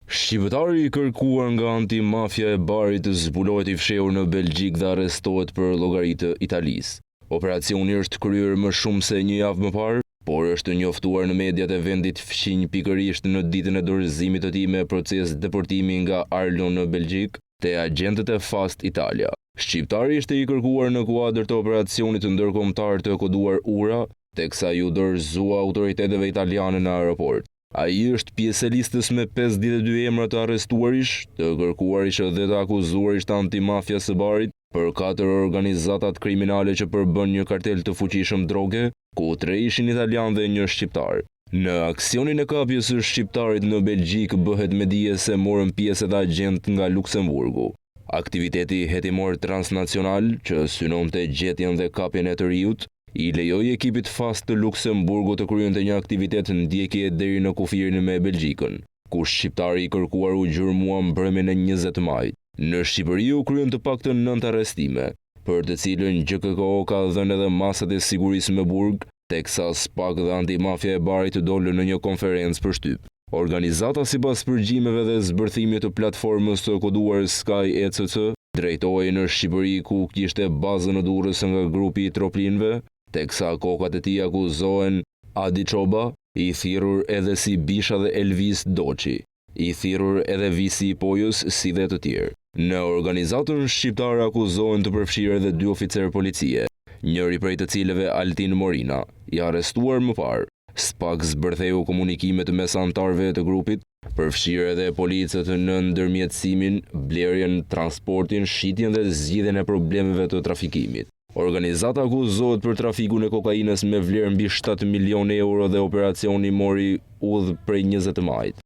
Shqiptari I kërkuar nga antimafia e barit zbulohet I fshehur në Belgjik dhe arrestohet për llogari të Italisë. Operacioni është kryer më shumë se një javë më parë, por është njoftuar në mediat e vendit fqinj pikërisht në ditën e dorëzimit të tij me proces deportimi nga Arlon në Belgjik te agentët e Fast Italia. Shqiptari ishte I kërkuar në kuadër të operacionit ndërkombëtar të koduar URA, teksa ju dorëzua autoriteteve italiane në aeroport. Ai është pjesë e listës me 52 emra të arrestuarish, të kërkuarish dhe të akuzuarish të antimafia së barit për 4 organizatat kriminale që përbën një kartel të fuqishëm droge, ku 3 ishin italian dhe 1 shqiptar. Në aksionin e kapjes së shqiptarit në Belgjik bëhet me dije se morën pjesë edhe agent nga Luksemburgu. Aktiviteti hetimor transnacional që synonte gjetjen dhe kapjen e të riut I lejoi ekipit Fast të Luksemburgu të kryente një aktivitet ndjekje deri në kufirin me Belgjikën, ku shqiptari I kërkuar u gjurmua mbrëmjen e 20 majit. Në Shqipëri u kryen të paktën 9 arrestime, për të cilën GKK ka dhënë edhe masat e sigurisë me burg, teksa SPAK dhe antimafia e barit dolën në një konferencë për shtyp. Organizata sipas përgjimeve dhe zbërthimit të platformës të koduar Sky ECC drejtohej në Shqipëri ku kishte bazën në Durrës nga grupi I troplinëve, teksa kokat e tij akuzohen Adi Çoba, I thirrur edhe si Bisha dhe Elvis Doçi, I thirrur edhe Visi I Pojës si dhe të tjerë. Në organizatën shqiptare akuzohen të përfshirë edhe 2 oficerë policie, njëri prej të cilëve Altin Morina, I arrestuar më parë. SPAK zbërtheu komunikimet mes anëtarëve të grupit, përfshirë edhe policët në ndërmjetësimin, blerjen, transportin, shitjen dhe zgjidhjen e problemeve të trafikimit. Organizata akuzohet për trafikun e kokainës me vlerë mbi 7 milion euro dhe operacioni mori udhë prej 20 majit.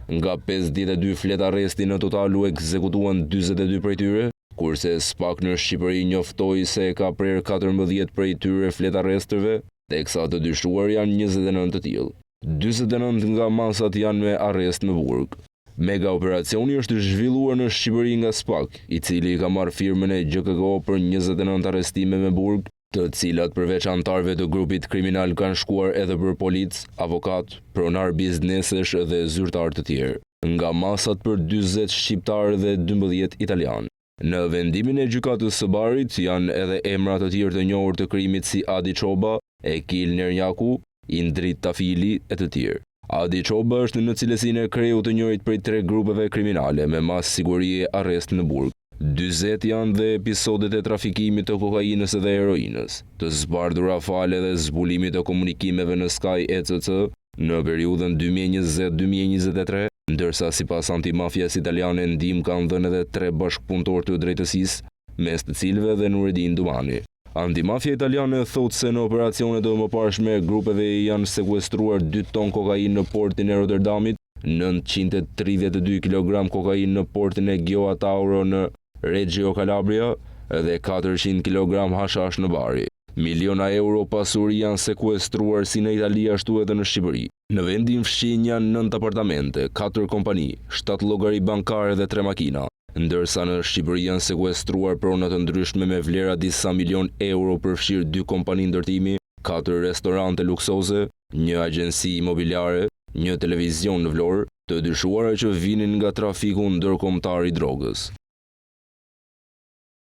Nga 52 flet arresti në total u ekzekutuan 42 prej tyre, kurse SPAK në Shqipëri njoftoi se ka prerë 14 prej tyre flet arresteve, teksa të dyshuar janë 29 të tillë. 49 nga masat janë me arrest në burg. Mega operacioni është zhvilluar në Shqipëri nga SPAK, I cili ka marrë firmën e GKK për 29 arrestime me burg, të cilat përveç anëtarëve të grupit kriminal kanë shkuar edhe për polic, avokat, pronar biznesesh dhe zyrtar të tjerë. Nga masat për 40 shqiptar dhe 12 italian. Në vendimin e gjykatës së barit janë edhe emra të tjerë të njohur të krimit si Adi Çoba, Ekil Nerjaku, Indrit Tafili e të tjerë. Adi Çoba është në cilësinë e kreut të njëjit prej 3 grupeve kriminale me mas sigurie arrest në burg. 40 janë dhe episodet e trafikimit të kokainës dhe heroinës, të zbardhura fale dhe zbulimit të komunikimeve në Sky ECC në periudhën 2020-2023, ndërsa sipas antimafias italiane ndihmë kanë dhënë edhe 3 bashkëpunëtor të drejtësisë, mes të cilëve dhe Nuredin Dumani. Antimafia italiane thotë se në operacionet e mëparshme grupeve janë sekuestruar 2 ton kokainë në portin e Rotterdamit, 932 kg kokainë në portin e Gioia Tauro në Reggio Calabria dhe 400 kg hashash në Bari. Miliona euro pasuri janë sekuestruar si në Itali ashtu edhe në Shqipëri. Në vendin fshinj janë 9 apartamente, 4 kompani, 7 llogari bankare dhe 3 makina. Ndërsa në Shqipëri janë sekuestruar prona të ndryshme me vlera disa milion euro përfshirë 2 kompani ndërtimi, 4 restorante luksoze, 1 agjensi imobiliare, 1 televizion në Vlorë, të dyshuara që vinin nga trafiku ndërkombëtar I drogës.